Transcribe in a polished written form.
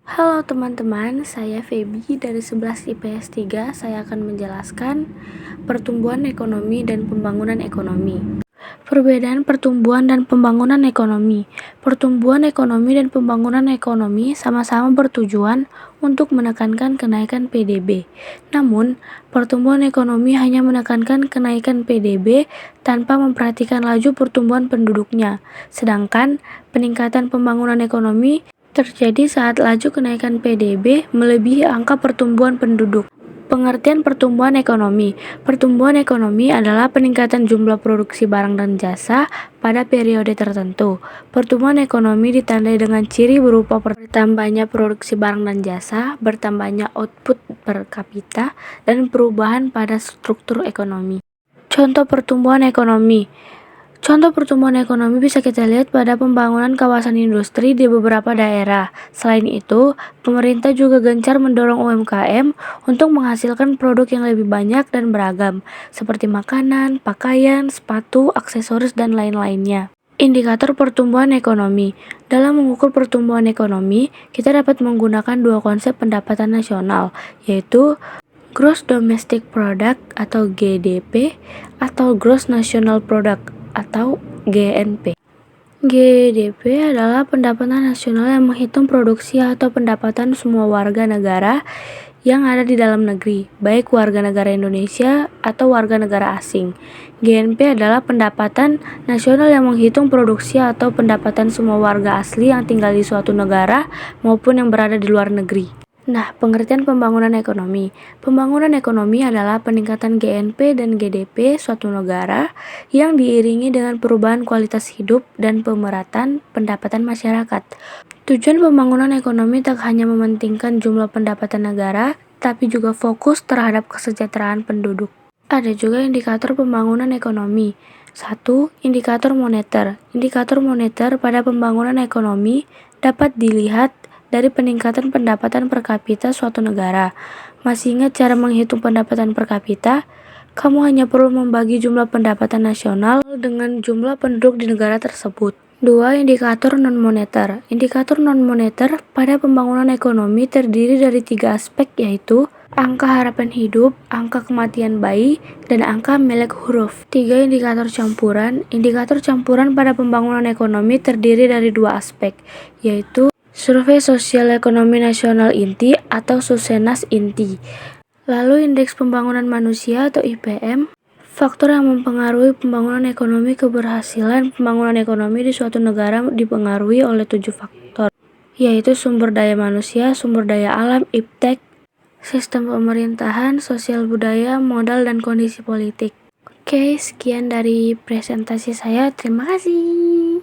Halo teman-teman, saya Feby dari 11 IPS 3. Saya akan menjelaskan pertumbuhan ekonomi dan pembangunan ekonomi. Perbedaan pertumbuhan dan pembangunan ekonomi. Pertumbuhan ekonomi dan pembangunan ekonomi sama-sama bertujuan untuk menekankan kenaikan PDB. Namun, pertumbuhan ekonomi hanya menekankan kenaikan PDB tanpa memperhatikan laju pertumbuhan penduduknya. Sedangkan peningkatan pembangunan ekonomi terjadi saat laju kenaikan PDB melebihi angka pertumbuhan penduduk. Pengertian pertumbuhan ekonomi. Pertumbuhan ekonomi adalah peningkatan jumlah produksi barang dan jasa pada periode tertentu. Pertumbuhan ekonomi ditandai dengan ciri berupa bertambahnya produksi barang dan jasa, bertambahnya output per kapita, dan perubahan pada struktur ekonomi. Contoh pertumbuhan ekonomi. Contoh pertumbuhan ekonomi bisa kita lihat pada pembangunan kawasan industri di beberapa daerah. Selain itu, pemerintah juga gencar mendorong UMKM untuk menghasilkan produk yang lebih banyak dan beragam, seperti makanan, pakaian, sepatu, aksesoris, dan lain-lainnya. Indikator pertumbuhan ekonomi. Dalam mengukur pertumbuhan ekonomi, kita dapat menggunakan dua konsep pendapatan nasional, yaitu Gross Domestic Product atau GDP atau Gross National Product atau GNP. GDP adalah pendapatan nasional yang menghitung produksi atau pendapatan semua warga negara yang ada di dalam negeri, baik warga negara Indonesia atau warga negara asing. GNP adalah pendapatan nasional yang menghitung produksi atau pendapatan semua warga asli yang tinggal di suatu negara maupun yang berada di luar negeri. Nah, pengertian pembangunan ekonomi. Pembangunan ekonomi adalah peningkatan GNP dan GDP suatu negara yang diiringi dengan perubahan kualitas hidup dan pemerataan pendapatan masyarakat. Tujuan pembangunan ekonomi tak hanya mementingkan jumlah pendapatan negara, tapi juga fokus terhadap kesejahteraan penduduk. Ada juga indikator pembangunan ekonomi. 1. Indikator moneter. Indikator moneter pada pembangunan ekonomi dapat dilihat dari peningkatan pendapatan per kapita suatu negara. Masih ingat cara menghitung pendapatan per kapita? Kamu hanya perlu membagi jumlah pendapatan nasional dengan jumlah penduduk di negara tersebut. 2. Indikator non-moneter. Indikator non-moneter pada pembangunan ekonomi terdiri dari 3 aspek, yaitu angka harapan hidup, angka kematian bayi, dan angka melek huruf. 3. Indikator campuran. Indikator campuran pada pembangunan ekonomi terdiri dari 2 aspek, yaitu Survei Sosial Ekonomi Nasional Inti atau Susenas Inti. Lalu indeks pembangunan manusia atau IPM. Faktor yang mempengaruhi pembangunan ekonomi. Keberhasilan pembangunan ekonomi di suatu negara dipengaruhi oleh 7 faktor, yaitu sumber daya manusia, sumber daya alam, iptek, sistem pemerintahan, sosial budaya, modal, dan kondisi politik. Oke, sekian dari presentasi saya. Terima kasih.